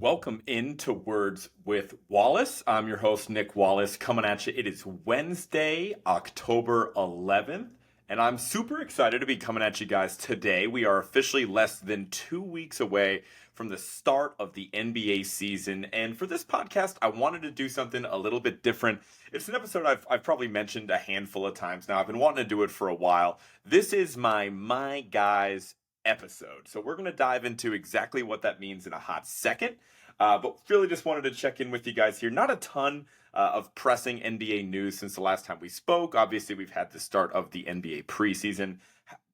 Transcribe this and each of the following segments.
Welcome into Words with Wallace. I'm your host, Nick Wallace, coming at you. It is Wednesday, October 11th, and I'm super excited to be coming at you guys today. We are officially less than 2 weeks away from the start of the NBA season, and for this podcast, I wanted to do something a little bit different. It's an episode I've probably mentioned a handful of times now. I've been wanting to do it for a while. This is my guys episode. So we're going to dive into exactly what that means in a hot second. But really just wanted to check in with you guys here. Not a ton of pressing NBA news since the last time we spoke. Obviously, we've had the start of the NBA preseason.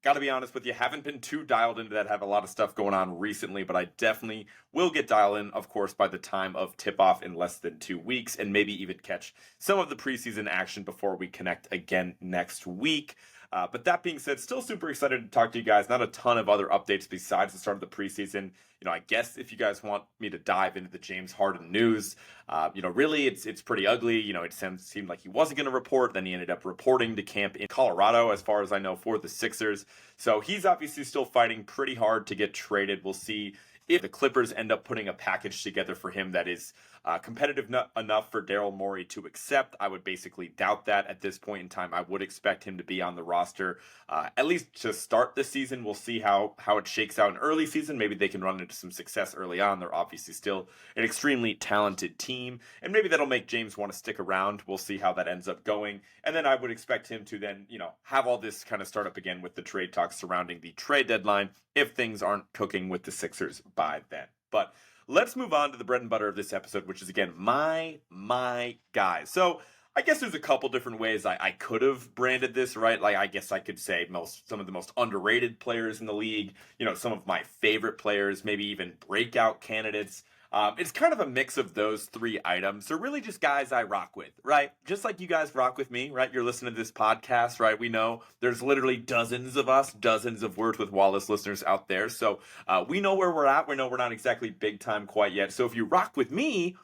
Got to be honest with you, haven't been too dialed into that. Have a lot of stuff going on recently, but I definitely will get dialed in, of course, by the time of tip-off in less than 2 weeks, and maybe even catch some of the preseason action before we connect again next week. But that being said, still super excited to talk to you guys. Not a ton of other updates besides the start of the preseason. I guess if you guys want me to dive into the James Harden news, really it's pretty ugly. It seemed like he wasn't going to report. Then he ended up reporting to camp in Colorado, as far as I know, for the Sixers. So he's obviously still fighting pretty hard to get traded. We'll see if the Clippers end up putting a package together for him that is competitive enough for Daryl Morey to accept. I would basically doubt that at this point in time. I would expect him to be on the roster at least to start the season. We'll see how it shakes out in early season. Maybe they can run into some success early on. They're obviously still an extremely talented team, and maybe that'll make James want to stick around. We'll see how that ends up going. And then I would expect him to then, have all this kind of start up again with the trade talks surrounding the trade deadline if things aren't cooking with the Sixers by then. But let's move on to the bread and butter of this episode, which is, again, my guys. So I guess there's a couple different ways I could have branded this, right? Like, I guess I could say some of the most underrated players in the league, some of my favorite players, maybe even breakout candidates. It's kind of a mix of those three items. They're really just guys I rock with, right? Just like you guys rock with me, right? You're listening to this podcast, right? We know there's literally dozens of us, dozens of Words with Wallace listeners out there. So we know where we're at. We know we're not exactly big time quite yet. So if you rock with me,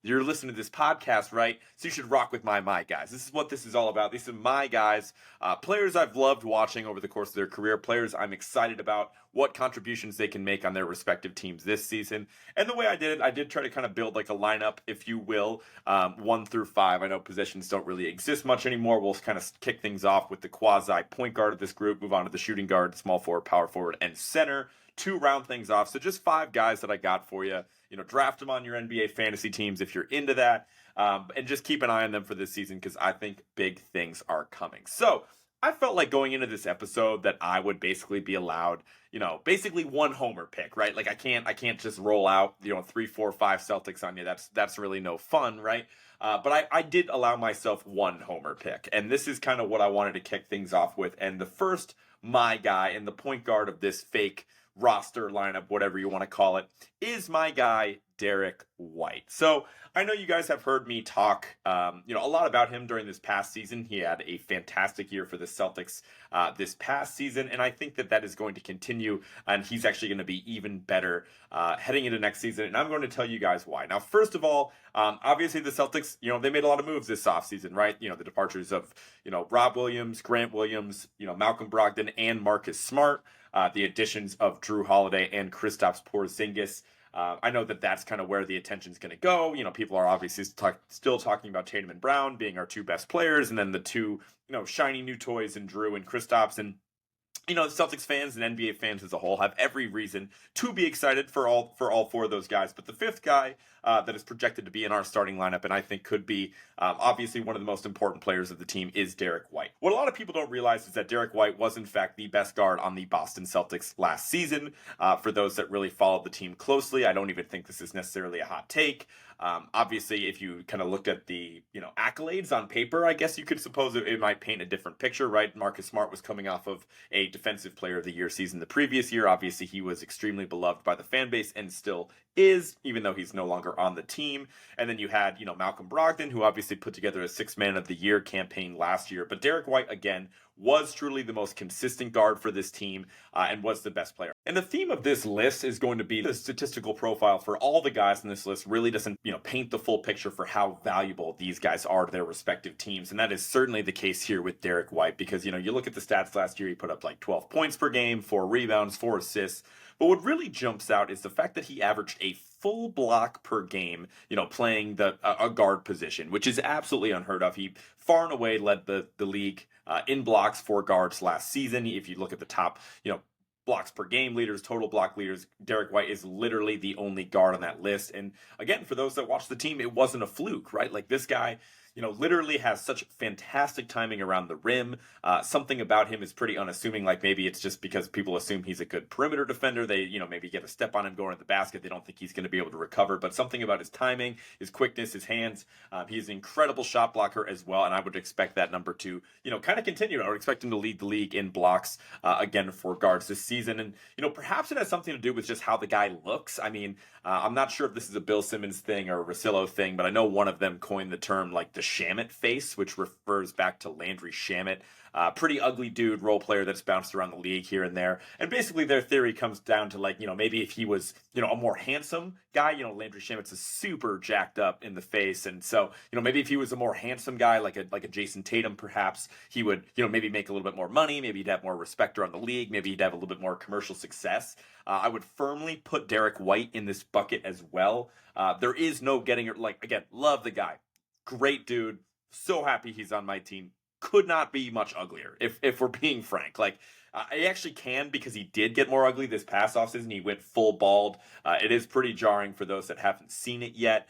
you're listening to this podcast, right? So you should rock with my guys. This is what this is all about. These are my guys, players I've loved watching over the course of their career, players I'm excited about what contributions they can make on their respective teams this season. And the way I did it, I did try to kind of build like a lineup, if you will, 1 through 5. I know positions don't really exist much anymore. We'll kind of kick things off with the quasi point guard of this group, move on to the shooting guard, small forward, power forward, and center to round things off. So just 5 guys that I got for you. Draft them on your NBA fantasy teams if you're into that. And just keep an eye on them for this season because I think big things are coming. So I felt like going into this episode that I would basically be allowed, basically one homer pick, right? Like I can't just roll out, 3, 4, 5 Celtics on you. That's really no fun, right? But I did allow myself one homer pick. And this is kind of what I wanted to kick things off with. And the first, my guy and the point guard of this fake roster lineup, whatever you want to call it, is my guy, Derek White. So I know you guys have heard me talk, a lot about him during this past season. He had a fantastic year for the Celtics this past season, and I think that is going to continue, and he's actually going to be even better heading into next season, and I'm going to tell you guys why. Now, first of all, obviously the Celtics, they made a lot of moves this offseason, right? The departures of, Rob Williams, Grant Williams, Malcolm Brogdon, and Marcus Smart, the additions of Drew Holiday and Kristaps Porzingis. I know that's kind of where the attention's going to go. People are obviously still talking about Tatum and Brown being our 2 best players, and then the 2, shiny new toys in Drew and Kristaps. And the Celtics fans and NBA fans as a whole have every reason to be excited for all 4 of those guys. But the 5th guy that is projected to be in our starting lineup, and I think could be obviously one of the most important players of the team, is Derek White. What a lot of people don't realize is that Derek White was, in fact, the best guard on the Boston Celtics last season. For those that really followed the team closely, I don't even think this is necessarily a hot take. Obviously, if you kind of looked at the accolades on paper, I guess you could suppose it might paint a different picture, right? Marcus Smart was coming off of a Defensive Player of the Year season the previous year. Obviously, he was extremely beloved by the fan base and still is, even though he's no longer on the team. And then you had, Malcolm Brogdon, who obviously put together a 6th Man of the Year campaign last year. But Derek White, again, was truly the most consistent guard for this team and was the best player And the theme of this list is going to be the statistical profile for all the guys in this list really doesn't, paint the full picture for how valuable these guys are to their respective teams. And that is certainly the case here with Derek White because, you look at the stats last year, he put up like 12 points per game, 4 rebounds, 4 assists. But what really jumps out is the fact that he averaged a full block per game, playing a guard position, which is absolutely unheard of. He far and away led the league in blocks for guards last season. If you look at the top, blocks per game leaders, total block leaders, Derek White is literally the only guard on that list. And again, for those that watch the team, it wasn't a fluke, right? Like this guy, literally has such fantastic timing around the rim. Something about him is pretty unassuming. Like maybe it's just because people assume he's a good perimeter defender. They, maybe get a step on him going to the basket. They don't think he's going to be able to recover. But something about his timing, his quickness, his hands. He's an incredible shot blocker as well. And I would expect that number to, kind of continue. I would expect him to lead the league in blocks again for guards this season. And, perhaps it has something to do with just how the guy looks. I mean, I'm not sure if this is a Bill Simmons thing or a Russillo thing, but I know one of them coined the term like the Shamet face, which refers back to Landry Shamet. Pretty ugly dude, role player that's bounced around the league here and there. And basically their theory comes down to like, maybe if he was, a more handsome guy, Landry Shamet's is super jacked up in the face. And so, maybe if he was a more handsome guy, like a Jason Tatum, perhaps he would, maybe make a little bit more money. Maybe he'd have more respect around the league. Maybe he'd have a little bit more commercial success. I would firmly put Derek White in this bucket as well. There is no getting it. Like, again, love the guy. Great dude. So happy he's on my team. Could not be much uglier, if we're being frank. Like, I actually can because he did get more ugly this past offseason. He went full bald. It is pretty jarring for those that haven't seen it yet.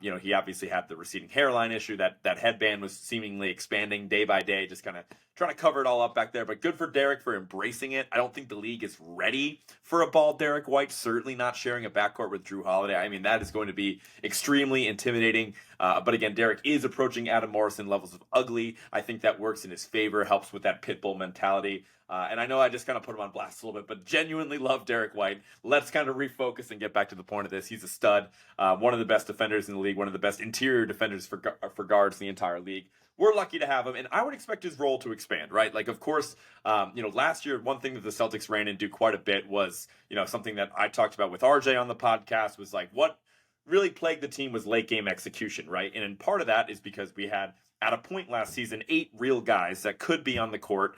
He obviously had the receding hairline issue. That headband was seemingly expanding day by day, just kind of trying to cover it all up back there. But good for Derek for embracing it. I don't think the league is ready for a bald Derek White, certainly not sharing a backcourt with Jrue Holiday. I mean, that is going to be extremely intimidating. But again, Derek is approaching Adam Morrison levels of ugly. I think that works in his favor, helps with that pit bull mentality. And I know I just kind of put him on blast a little bit, but genuinely love Derek White. Let's kind of refocus and get back to the point of this. He's a stud, one of the best defenders in the league, one of the best interior defenders for guards in the entire league. We're lucky to have him, and I would expect his role to expand, right? Like, of course, last year, one thing that the Celtics ran into quite a bit was, something that I talked about with RJ on the podcast was like, what really plagued the team was late game execution, right? And part of that is because we had, at a point last season, 8 real guys that could be on the court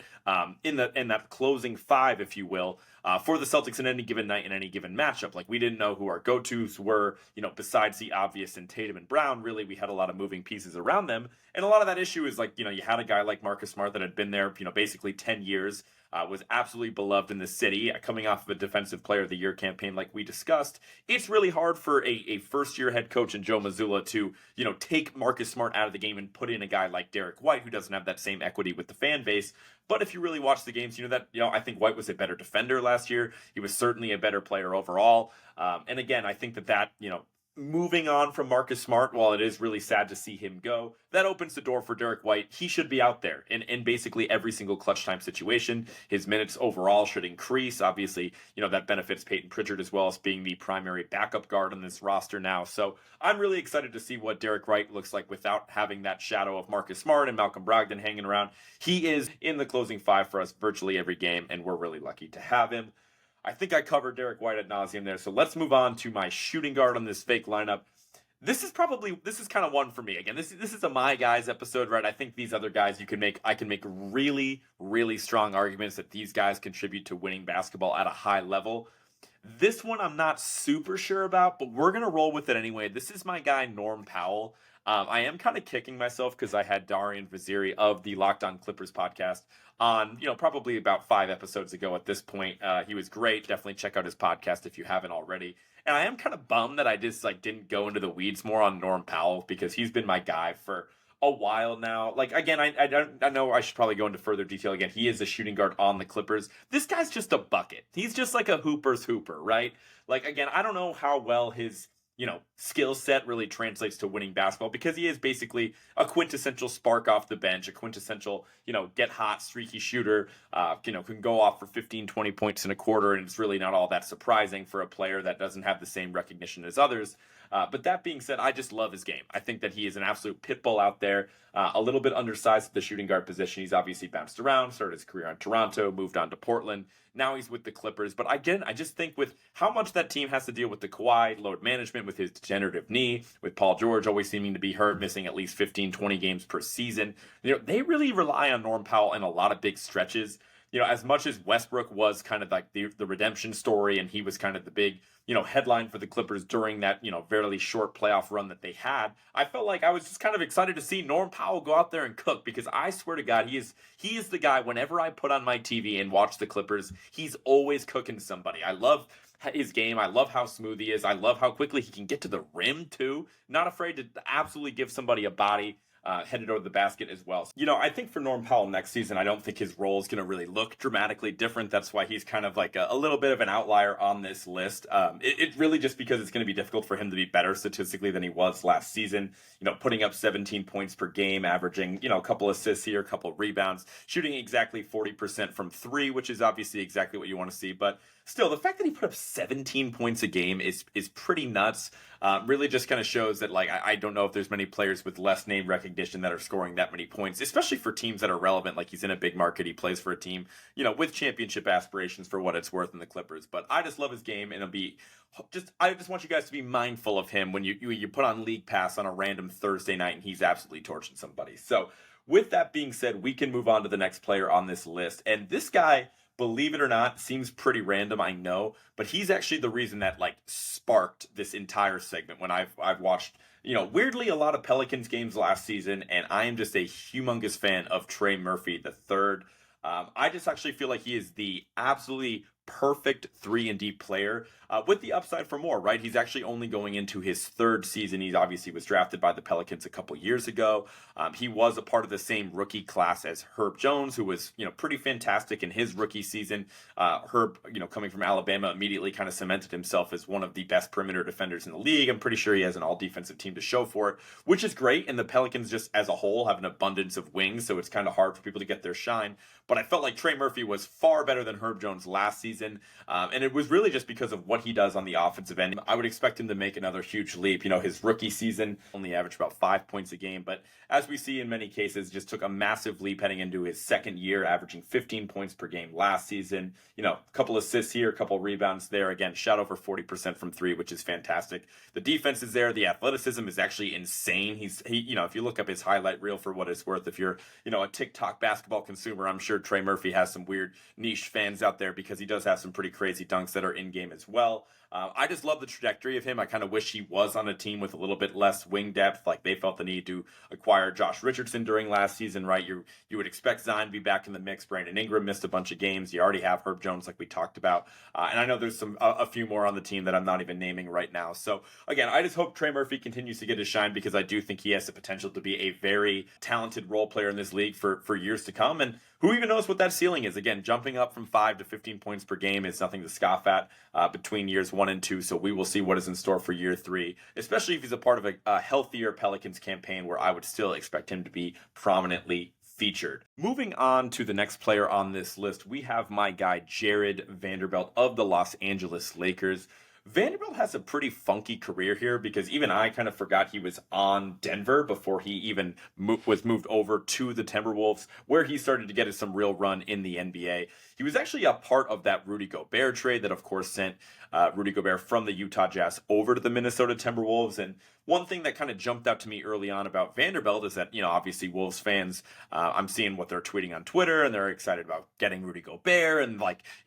in that closing 5, if you will, for the Celtics in any given night in any given matchup. Like, we didn't know who our go-tos were, besides the obvious in Tatum and Brown. Really, we had a lot of moving pieces around them. And a lot of that issue is like, you had a guy like Marcus Smart that had been there, basically 10 years, was absolutely beloved in the city, coming off of a Defensive Player of the Year campaign like we discussed. It's really hard for a first-year head coach in Joe Mazzulla to, take Marcus Smart out of the game and put in a guy like Derek White, who doesn't have that same equity with the fan base. But if you really watch the games, I think White was a better defender last year. He was certainly a better player overall. And again, I think that moving on from Marcus Smart, while it is really sad to see him go, that opens the door for Derek White. He should be out there in basically every single clutch time situation. His minutes overall should increase. Obviously, that benefits Peyton Pritchard as well as being the primary backup guard on this roster now. So I'm really excited to see what Derek White looks like without having that shadow of Marcus Smart and Malcolm Brogdon hanging around. He is in the closing 5 for us virtually every game, and we're really lucky to have him. I think I covered Derek White ad nauseum there, so let's move on to my shooting guard on this fake lineup. This is kind of one for me. Again, this is a my guys episode, right? I think these other guys I can make really, really strong arguments that these guys contribute to winning basketball at a high level. This one I'm not super sure about, but we're going to roll with it anyway. This is my guy, Norm Powell. I am kind of kicking myself because I had Darian Vaziri of the Locked On Clippers podcast on, probably about 5 episodes ago at this point. He was great. Definitely check out his podcast if you haven't already. And I am kind of bummed that I just didn't go into the weeds more on Norm Powell because he's been my guy for a while now. Like, again, I know I should probably go into further detail. Again, he is a shooting guard on the Clippers. This guy's just a bucket. He's just like a hooper's hooper, right? Like, again, I don't know how well his skill set really translates to winning basketball, because he is basically a quintessential spark off the bench, a quintessential, get hot, streaky shooter, can go off for 15, 20 points in a quarter. And it's really not all that surprising for a player that doesn't have the same recognition as others. But that being said, I just love his game. I think that he is an absolute pit bull out there, a little bit undersized at the shooting guard position. He's obviously bounced around, started his career in Toronto, moved on to Portland. Now he's with the Clippers. But again, I just think with how much that team has to deal with the Kawhi load management, with his degenerative knee, with Paul George always seeming to be hurt, missing at least 15, 20 games per season, they really rely on Norm Powell in a lot of big stretches. As much as Westbrook was kind of like the redemption story, and he was kind of the big, headline for the Clippers during that, fairly short playoff run that they had, I felt like I was just kind of excited to see Norm Powell go out there and cook, because I swear to God, he is the guy. Whenever I put on my TV and watch the Clippers, he's always cooking somebody. I love his game. I love how smooth he is. I love how quickly he can get to the rim too. Not afraid to absolutely give somebody a body. Headed over the basket as well. I think for Norm Powell next season, I don't think his role is going to really look dramatically different. That's why he's kind of like a little bit of an outlier on this list. It really just because it's going to be difficult for him to be better statistically than he was last season. Putting up 17 points per game, averaging, a couple assists here, a couple rebounds, shooting exactly 40% from three, which is obviously exactly what you want to see. But still, the fact that he put up 17 points a game is pretty nuts. Really just kind of shows that, like, I don't know if there's many players with less name recognition that are scoring that many points, especially for teams that are relevant. Like, he's in a big market. He plays for a team, with championship aspirations for what it's worth in the Clippers. But I just love his game, and I just want you guys to be mindful of him when you put on League Pass on a random Thursday night and he's absolutely torching somebody. So with that being said, we can move on to the next player on this list. And this guy, believe it or not, seems pretty random, I know, but he's actually the reason that sparked this entire segment when I've watched, weirdly a lot of Pelicans games last season, and I am just a humongous fan of Trey Murphy the third. I just actually feel like he is the absolutely perfect 3-and-D player, with the upside for more, right? He's actually only going into his third season. He obviously was drafted by the Pelicans a couple years ago. He was a part of the same rookie class as Herb Jones, who was, pretty fantastic in his rookie season. Herb, coming from Alabama, immediately kind of cemented himself as one of the best perimeter defenders in the league. I'm pretty sure he has an all-defensive team to show for it, which is great. And the Pelicans just as a whole have an abundance of wings, so it's kind of hard for people to get their shine. But I felt like Trey Murphy was far better than Herb Jones last season. And it was really just because of what he does on the offensive end. I would expect him to make another huge leap. His rookie season only averaged about 5 points a game, but as we see in many cases, just took a massive leap heading into his second year, averaging 15 points per game last season. A couple assists here, a couple rebounds there. Again, shot over 40% from three, which is fantastic. The defense is there. The athleticism is actually insane. If you look up his highlight reel for what it's worth, if you're, a TikTok basketball consumer, I'm sure Trey Murphy has some weird niche fans out there, because he does have some pretty crazy dunks that are in game as well. I just love the trajectory of him. I kind of wish he was on a team with a little bit less wing depth. Like, they felt the need to acquire Josh Richardson during last season, right? You would expect Zion to be back in the mix. Brandon Ingram missed a bunch of games. You already have Herb Jones, like we talked about. And I know there's a few more on the team that I'm not even naming right now. So again, I just hope Trey Murphy continues to get his shine, because I do think he has the potential to be a very talented role player in this league for years to come. And who even knows what that ceiling is? Again, jumping up from 5 to 15 points per game is nothing to scoff at between years 1 and 2. So we will see what is in store for year 3, especially if he's a part of a healthier Pelicans campaign, where I would still expect him to be prominently featured. Moving on to the next player on this list, we have my guy Jared Vanderbilt of the Los Angeles Lakers. Vanderbilt has a pretty funky career here, because even I kind of forgot he was on Denver before he even was moved over to the Timberwolves, where he started to get some real run in the NBA. He was actually a part of that Rudy Gobert trade that, of course, sent Rudy Gobert from the Utah Jazz over to the Minnesota Timberwolves. And one thing that kind of jumped out to me early on about Vanderbilt is that, obviously Wolves fans, I'm seeing what they're tweeting on Twitter, and they're excited about getting Rudy Gobert. And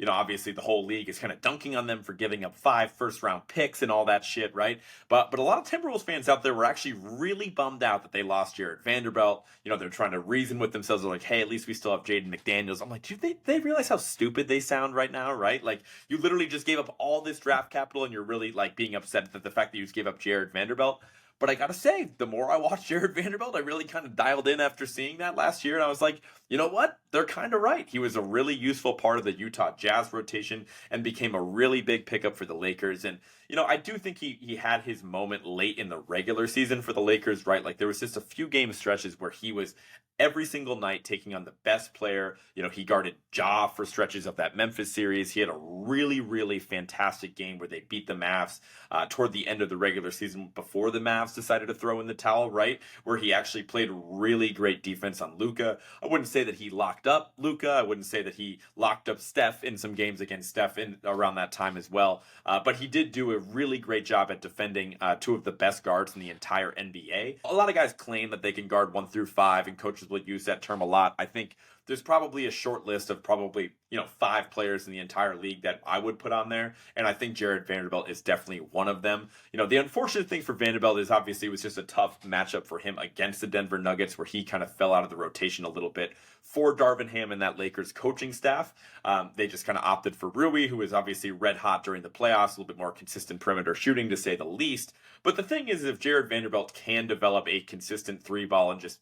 obviously the whole league is kind of dunking on them for giving up 5 first-round picks and all that shit, right? But a lot of Timberwolves fans out there were actually really bummed out that they lost Jared Vanderbilt. They're trying to reason with themselves. They're like, hey, at least we still have Jaden McDaniels. I'm like, dude, they realize how stupid they sound right now, right? Like, you literally just gave up all this draft capital, and you're really being upset that the fact that you just gave up Jared Vanderbilt. But I gotta say, the more I watched Jared Vanderbilt, I really kind of dialed in after seeing that last year, and I was like, you know what? They're kind of right. He was a really useful part of the Utah Jazz rotation and became a really big pickup for the Lakers. And I do think he had his moment late in the regular season for the Lakers, right? Like there was just a few game stretches where he was every single night taking on the best player. He guarded Ja for stretches of that Memphis series. He had a really, really fantastic game where they beat the Mavs toward the end of the regular season before the Mavs decided to throw in the towel, right? Where he actually played really great defense on Luka. I wouldn't say that he locked up Luka. I wouldn't say that he locked up Steph in some games against Steph in around that time as well. But he did do a really great job at defending two of the best guards in the entire NBA. A lot of guys claim that they can guard 1 through 5, and coaches will use that term a lot. I think there's probably a short list of probably 5 players in the entire league that I would put on there, and I think Jared Vanderbilt is definitely one of them. The unfortunate thing for Vanderbilt is obviously it was just a tough matchup for him against the Denver Nuggets, where he kind of fell out of the rotation a little bit for Darvin Ham and that Lakers coaching staff. They just kind of opted for Rui, who was obviously red hot during the playoffs, a little bit more consistent perimeter shooting to say the least. But the thing is, if Jared Vanderbilt can develop a consistent 3 ball and just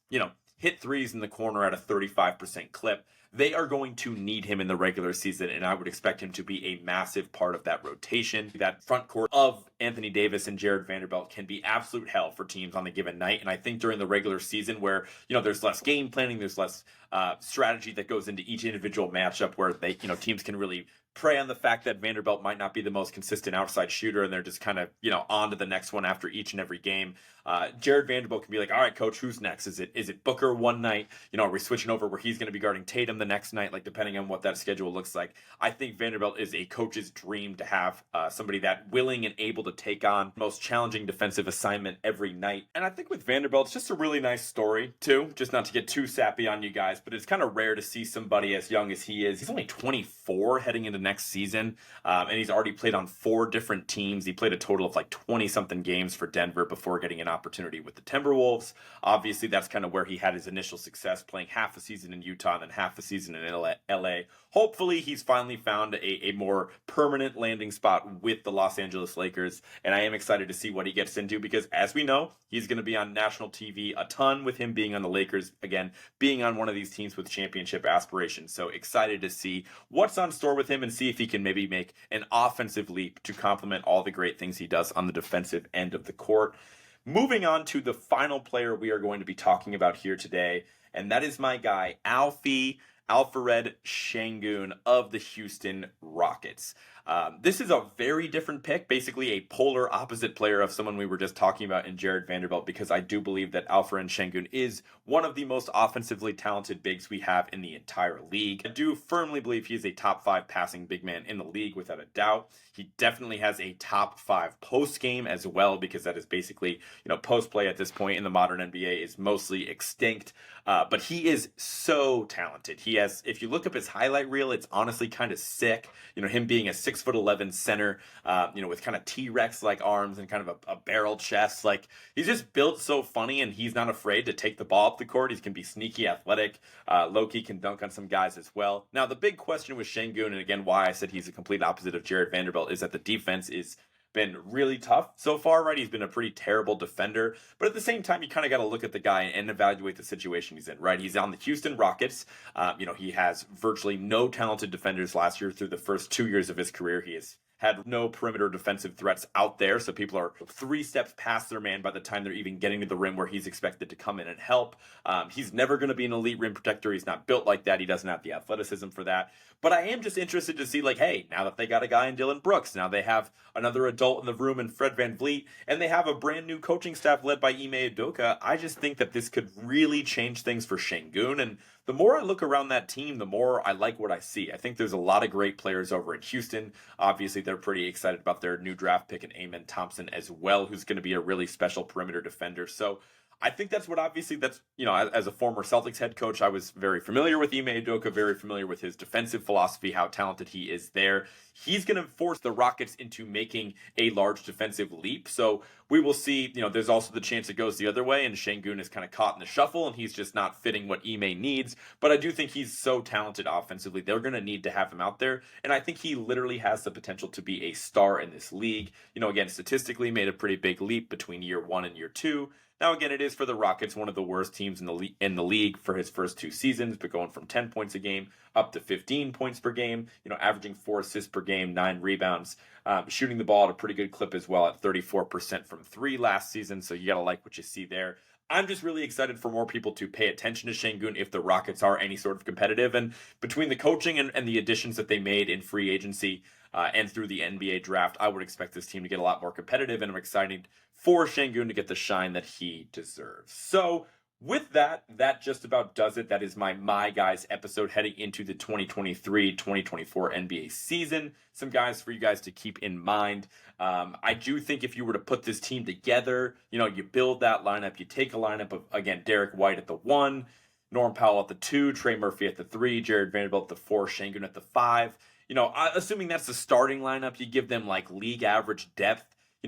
hit threes in the corner at a 35% clip, they are going to need him in the regular season, and I would expect him to be a massive part of that rotation. That front court of Anthony Davis and Jared Vanderbilt can be absolute hell for teams on a given night, and I think during the regular season where, there's less game planning, there's less strategy that goes into each individual matchup where they, teams can really prey on the fact that Vanderbilt might not be the most consistent outside shooter, and they're just kind of, on to the next one after each and every game. Jared Vanderbilt can be like, all right, coach, who's next? Is it Booker one night? Are we switching over where he's going to be guarding Tatum the next night? Like, depending on what that schedule looks like. I think Vanderbilt is a coach's dream to have somebody that willing and able to take on most challenging defensive assignment every night. And I think with Vanderbilt, it's just a really nice story too. Just not to get too sappy on you guys, but it's kind of rare to see somebody as young as he is. He's only 24 heading into next season, and he's already played on 4 different teams. He played a total of like 20 something games for Denver before getting an opportunity with the Timberwolves. Obviously, that's kind of where he had his initial success, playing half a season in Utah and then half a season in LA. Hopefully, he's finally found a more permanent landing spot with the Los Angeles Lakers, and I am excited to see what he gets into because, as we know, he's going to be on national TV a ton with him being on the Lakers, again, being on one of these teams with championship aspirations. So excited to see what's on store with him and see if he can maybe make an offensive leap to complement all the great things he does on the defensive end of the court. Moving on to the final player we are going to be talking about here today, and that is my guy, Alperen Sengun of the Houston Rockets. This is a very different pick, basically a polar opposite player of someone we were just talking about in Jared Vanderbilt, because I do believe that Alperen Sengun is one of the most offensively talented bigs we have in the entire league. I do firmly believe he is a top 5 passing big man in the league without a doubt. He definitely has a top 5 post game as well, because that is basically, post play at this point in the modern NBA is mostly extinct. But he is so talented. He has, if you look up his highlight reel, it's honestly kind of sick. Him being a 6'11" center, with kind of T-Rex like arms and kind of a barrel chest. Like, he's just built so funny, and he's not afraid to take the ball up the court. He can be sneaky athletic. Low-key can dunk on some guys as well. Now, the big question with Sengun, and again, why I said he's a complete opposite of Jared Vanderbilt, is that the defense is been really tough so far, right? He's been a pretty terrible defender, but at the same time, you kind of got to look at the guy and evaluate the situation he's in, right? He's on the Houston Rockets. He has virtually no talented defenders last year. Through the first 2 years of his career, he has had no perimeter defensive threats out there, so people are 3 steps past their man by the time they're even getting to the rim where he's expected to come in and help. He's never going to be an elite rim protector. He's not built like that. He doesn't have the athleticism for that. But I am just interested to see, like, hey, now that they got a guy in Dylan Brooks, now they have another adult in the room in Fred VanVleet, and they have a brand new coaching staff led by Ime Udoka, I just think that this could really change things for Sengun. And the more I look around that team, the more I like what I see. I think there's a lot of great players over in Houston. Obviously, they're pretty excited about their new draft pick in Amen Thompson as well, who's going to be a really special perimeter defender. So I think that's what obviously as a former Celtics head coach, I was very familiar with Ime Udoka, very familiar with his defensive philosophy, how talented he is there. He's going to force the Rockets into making a large defensive leap. So we will see, there's also the chance it goes the other way and Şengün is kind of caught in the shuffle and he's just not fitting what Ime needs. But I do think he's so talented offensively. They're going to need to have him out there. And I think he literally has the potential to be a star in this league. Again, statistically made a pretty big leap between year 1 and year 2. Now, again, it is for the Rockets, one of the worst teams in the league for his first 2 seasons, but going from 10 points a game up to 15 points per game, averaging 4 assists per game, 9 rebounds, shooting the ball at a pretty good clip as well at 34% from 3 last season. So you got to like what you see there. I'm just really excited for more people to pay attention to Şengün if the Rockets are any sort of competitive. And between the coaching and the additions that they made in free agency and through the NBA draft, I would expect this team to get a lot more competitive. And I'm excited for Şengün to get the shine that he deserves. So with that just about does it. That is my guys episode heading into the 2023-2024 NBA season. Some guys for you guys to keep in mind. I do think if you were to put this team together, you build that lineup, you take a lineup of, again, Derek White at the 1, Norm Powell at the 2, Trey Murphy at the 3, Jared Vanderbilt at the 4, Şengün at the 5. Assuming that's the starting lineup, you give them like league average depth.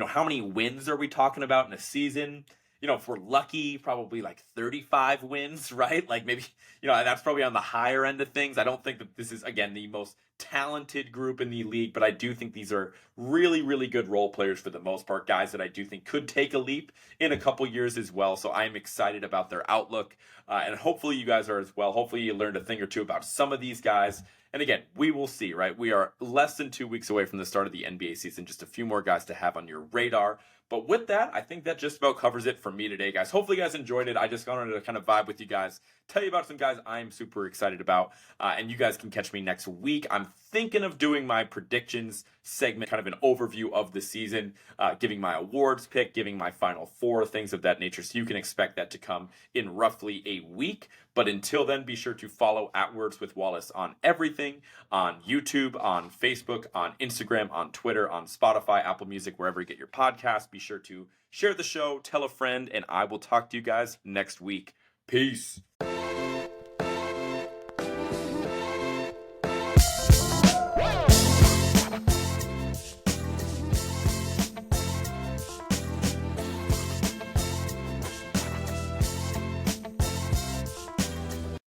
How many wins are we talking about in a season? If we're lucky, probably like 35 wins, right? Like maybe, that's probably on the higher end of things. I don't think that this is, again, the most talented group in the league, but I do think these are really, really good role players for the most part, guys that I do think could take a leap in a couple years as well. So I'm excited about their outlook, and hopefully you guys are as well. Hopefully you learned a thing or two about some of these guys. And again, we will see, right? We are less than 2 weeks away from the start of the NBA season. Just a few more guys to have on your radar. But with that, I think that just about covers it for me today, guys. Hopefully you guys enjoyed it. I just wanted to kind of vibe with you guys, tell you about some guys I'm super excited about, and you guys can catch me next week. I'm thinking of doing my predictions segment, kind of an overview of the season, giving my awards pick, giving my final 4, things of that nature. So you can expect that to come in roughly a week. But until then, be sure to follow @Words with Wallace on everything, on YouTube, on Facebook, on Instagram, on Twitter, on Spotify, Apple Music, wherever you get your podcasts. Be sure to share the show, tell a friend, and I will talk to you guys next week. Peace.